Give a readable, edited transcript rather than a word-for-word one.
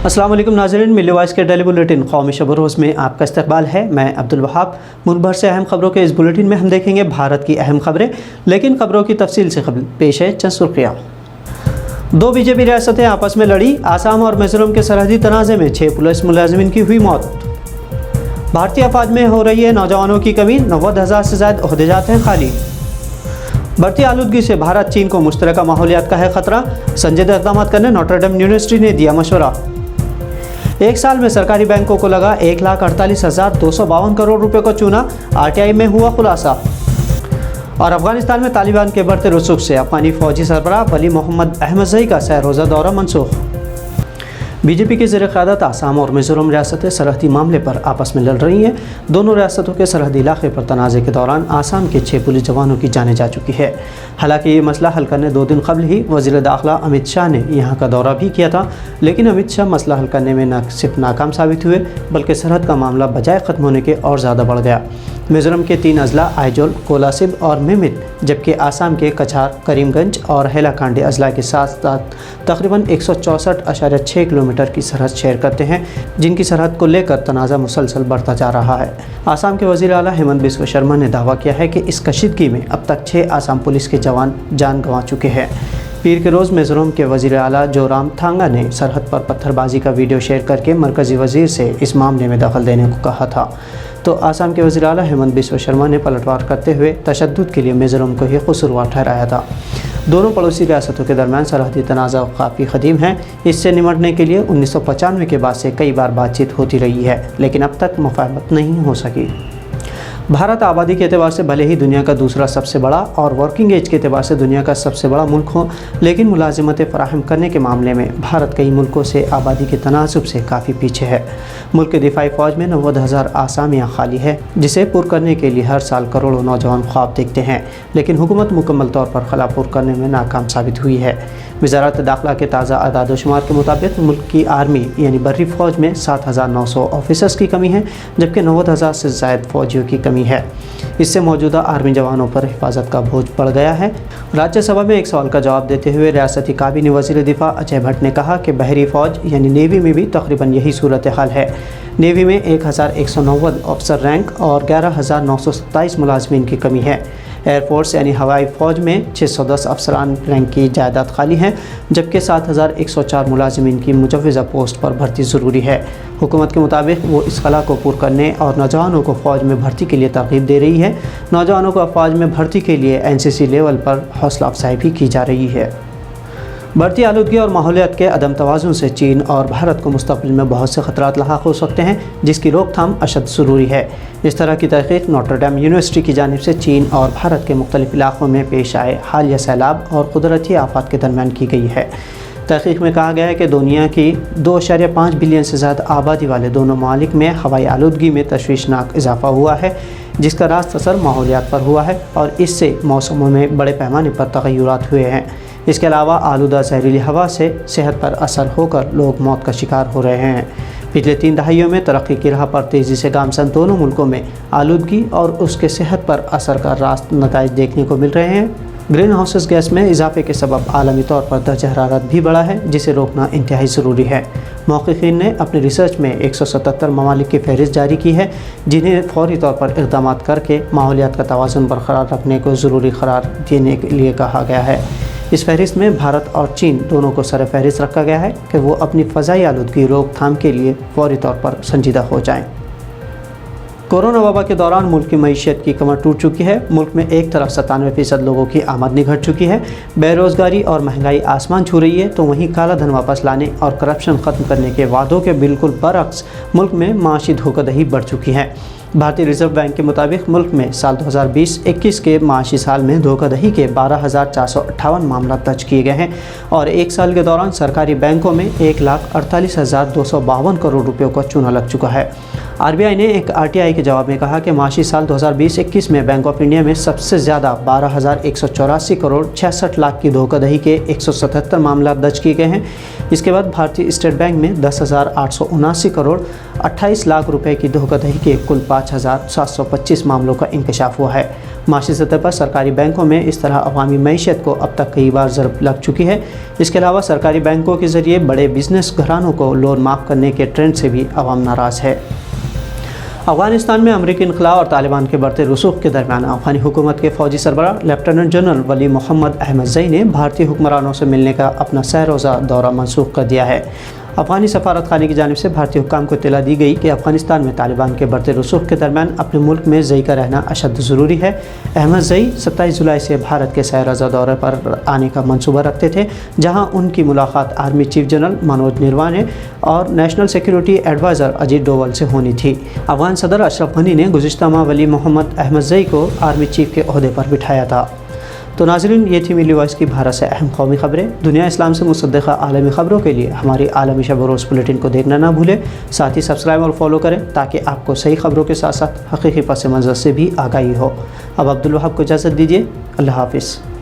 अस्सलाम वालेकुम नाज़रीन, मिली वॉइस के डेली बुलेटिन कौमी शब रोज़ में आपका इस्तकबाल है। मैं अब्दुल वहाब। मुल्क भर से अहम खबरों के इस बुलेटिन में हम देखेंगे भारत की अहम खबरें, लेकिन खबरों की तफसील से कबल पेश है चंद सुर्खियाँ। दो बीजेपी रियासतें आपस में लड़ी। आसाम और मिज़ोरम के सरहदी तनाज़े में 6 पुलिस मुलाजिमिन की हुई मौत। भारतीय अफवाज में हो रही है नौजवानों की कमी, 90,000 से ज़्यादा ओहदे जाते हैं खाली। बढ़ती आलूदगी से भारत चीन को मुश्तरका माहौलियात का है खतरा, संजीदा इक़दाम करने नोटर डेम यूनिवर्सिटी ने दिया मशवरा। एक साल में सरकारी बैंकों को लगा 1,48,252 करोड़ रुपए को चूना, RTI में हुआ खुलासा। और अफगानिस्तान में तालिबान के बढ़ते रसूख से अफगानी फौजी सरबराह वली मोहम्मद अहमदज़ई का सैर रोज़ा दौरा मनसूख। बीजेपी की ज़ेर क़यादत आसाम और मिज़ोरम रियासतें सरहदी मामले पर आपस में लड़ रही हैं। दोनों रियासतों के सरहदी इलाके पर तनाज़े के दौरान आसाम के 6 पुलिस जवानों की जानें जा चुकी है। हालांकि ये मसला हल करने 2 दिन कबल ही वज़ीर दाखिला अमित शाह ने यहाँ का दौरा भी किया था, लेकिन अमित शाह मसला हल करने में न सिर्फ नाकाम साबित हुए बल्कि सरहद का मामला बजाय ख़त्म होने के और ज़्यादा बढ़ गया। मिज़ोरम के 3 अजला आइजोल, कोलासिब और मिमित, जबकि आसाम के कछार, करीमगंज और हैलाकांडी अजला के साथ साथ तकरीबन 164.6 किलोमीटर की सरहद शेयर करते हैं, जिनकी सरहद को लेकर तनाज़ा मुसलसल बढ़ता जा रहा है। आसाम के वज़ीर आला हेमंत बिस्व शर्मा ने दावा किया है कि इस कशीदगी में अब तक 6 आसाम पुलिस के जवान जान गंवा चुके हैं। पीर के रोज़ मिज़ोरम के वज़ीर आला जोराम थांगा ने सरहद पर पत्थरबाजी का वीडियो शेयर करके मरकज़ी वज़ीर से इस मामले में दखल देने को कहा था, तो आसाम के वज़ीर आला हेमंत बिस्व शर्मा ने पलटवार करते हुए तशद्दुद के लिए मिज़ोरम को ही कसूरवार ठहराया था। दोनों पड़ोसी रियासतों के दरमियान सरहदी तनाज़ा काफ़ी क़दीम है। इससे निमटने के लिए 1995 के बाद से कई बार बातचीत होती रही है, लेकिन अब तक मुफ़ाहमत नहीं हो सकी। भारत आबादी के एतबार से भले ही दुनिया का दूसरा सबसे बड़ा और वर्किंग एज के एतबार से दुनिया का सबसे बड़ा मुल्क हो, लेकिन मुलाजिमतें फ़राहम करने के मामले में भारत कई मुल्कों से आबादी के तनासुब से काफ़ी पीछे है। मुल्क के दिफाई फ़ौज में 90,000 आसामियाँ खाली है, जिसे पुर करने के लिए हर साल करोड़ों नौजवान ख्वाब देखते हैं, लेकिन हुकूमत मुकम्मल तौर पर खला पुर करने में नाकाम साबित हुई है। वज़ारत दाखिला के ताज़ा अदाद शुमार के मुताबिक मुल्क की आर्मी यानी बर्री फ़ौज में 7,900 ऑफिसर्स की कमी है, जबकि 90,000 से ज़ायद फ़ौजियों की कमी है। इससे मौजूदा आर्मी जवानों पर हिफाजत का बोझ बढ़ गया है। राज्यसभा में एक सवाल का जवाब देते हुए रियासती काबीना वज़ीर दिफा अजय भट्ट ने कहा कि बहरी फ़ौज यानी नेवी में भी तकरीबन यही सूरत हाल है। नेवी में 1,190 अफसर रैंक और 11,927 मुलाजमीन की कमी है। एयरफोर्स यानी हवाई फ़ौज में 610 अफसरान रैंक की जायदाद खाली हैं, जबकि 7,104 मुलाजमीन की मुजव्वज़ा पोस्ट पर भर्ती ज़रूरी है। हुकूमत के मुताबिक वो इस खला को पूर करने और नौजवानों को फ़ौज में भर्ती के लिए तरगीब दे रही है। नौजवानों को फ़ौज में भर्ती के लिए NCC लेवल पर हौसला अफजाई भी की जा रही है। बढ़ती आलूदगी और माहौलियात के अदम तवाज़ुन से चीन और भारत को मुस्तक़बिल में बहुत से ख़तरात लाहक़ हो सकते हैं, जिसकी रोकथाम अशद ज़रूरी है। इस तरह की तहक़ीक़ नोटर डेम यूनिवर्सिटी की जानिब से चीन और भारत के मुख्तलिफ़ इलाक़ों में पेश आए हालिया सैलाब और कुदरती आफ़ात के दरमियान की गई है। तहक़ीक़ में कहा गया है कि दुनिया की 2.5 बिलियन से ज़्यादा आबादी वाले दोनों ममालिक में हवाई आलूदगी में तशवीशनाक इजाफ़ा हुआ है, जिसका रास्त असर माहौलियात पर हुआ है और इससे मौसमों में बड़े पैमाने पर तग़य्युरात हुए हैं। इसके अलावा आलूदा जहरीली हवा से सेहत पर असर होकर लोग मौत का शिकार हो रहे हैं। पिछले 3 दहाइयों में तरक्की की राह पर तेज़ी से गामजन दोनों मुल्कों में आलूदगी और उसके सेहत पर असर का रास्त नताइज देखने को मिल रहे हैं। ग्रीन हाउस गैस में इजाफे के सबब आलमी तौर पर दर्जा हरारत भी बढ़ा है, जिसे रोकना इंतहाई ज़रूरी है। महक़क़ीन ने अपनी रिसर्च में 177 ममालिक की फहरिस्त जारी की है, जिन्हें फ़ौरी तौर पर इक़दाम करके माहौलियात का तवाज़ुन बरकरार रखने को ज़रूरी करार देने के लिए कहा गया है। इस फहरिस्त में भारत और चीन दोनों को सर फहरिस्त रखा गया है कि वो अपनी फ़ज़ाई आलूदगी रोकथाम के लिए फ़ौरी तौर पर संजीदा हो जाएँ। कोरोना वबा के दौरान मुल्क की मईशत की कमर टूट चुकी है। मुल्क में एक तरफ 97% लोगों की आमदनी घट चुकी है, बेरोज़गारी और महंगाई आसमान छू रही है, तो वहीं काला धन वापस लाने और करप्शन ख़त्म करने के वादों के बिल्कुल बरअक्स मुल्क में माशी धोखाधड़ी बढ़ चुकी है। भारतीय रिज़र्व बैंक के मुताबिक मुल्क में साल 2020-21 के माशी साल में धोखाधड़ी के 12,458 मामला दर्ज किए गए हैं और एक साल के दौरान सरकारी बैंकों में 1,48,252 करोड़ रुपयों का चूना लग चुका है। RBI ने एक RTI के जवाब में कहा कि माशी साल 2020-21 में बैंक ऑफ इंडिया में सबसे ज़्यादा 12,184 करोड़ 66 लाख की धोखाधड़ी के 177 मामला दर्ज किए गए हैं। इसके बाद भारतीय स्टेट बैंक में 10,879 करोड़ 28 लाख रुपए की धोखाधड़ी के कुल 5,725 मामलों का इंकशाफ हुआ है। माशी सतह पर सरकारी बैंकों में इस तरह अवामी मईशत को अब तक कई बार ज़रब लग चुकी है। इसके अलावा सरकारी बैंकों के ज़रिए बड़े बिजनेस घरानों को लोन माफ़ करने के ट्रेंड से भी अवाम नाराज़ है। अफ़गानिस्तान में अमरीकी इनक़लाब और तालिबान के बढ़ते रसूख के दरमियान अफ़गानी हुकूमत के फ़ौजी सरबराह लेफ्टिनेंट जनरल वली मोहम्मद अहमद ज़ई ने भारतीय हुक्मरानों से मिलने का अपना सह रोज़ा दौरा मनसूख कर दिया है। अफ़गानी सफारत खाने की जानिब से भारतीय हुक्काम को इत्तला दी गई कि अफ़गानिस्तान में तालिबान के बढ़ते रसूख के दरमियान अपने मुल्क में ज़ई का रहना अशद ज़रूरी है। अहमद ज़ई 27 जुलाई से भारत के सह रोज़ा दौरे पर आने का मंसूबा रखते थे, जहां उनकी मुलाकात army chief general Manoj Naravane और national security adviser Ajit Doval से होनी थी। अफ़गान सदर अशरफ गनी ने गुज़िश्ता माह वली मोहम्मद अहमद ज़ई को आर्मी चीफ के ओहदे पर बिठाया था। तो नाज़रीन, ये थी मिली वॉइस की भारत से अहम कौमी खबरें। दुनिया इस्लाम से मुसद्दक़ा आलमी ख़बरों के लिए हमारी आलमी शब रोज़ बुलेटिन को देखना ना भूलें। साथ ही सब्सक्राइब और फॉलो करें ताकि आपको सही खबरों के साथ साथ हकीकी पस मंज़र से भी आगाही हो। अब अब्दुल वहाब को इजाज़त दीजिए। अल्लाह हाफ़िज़।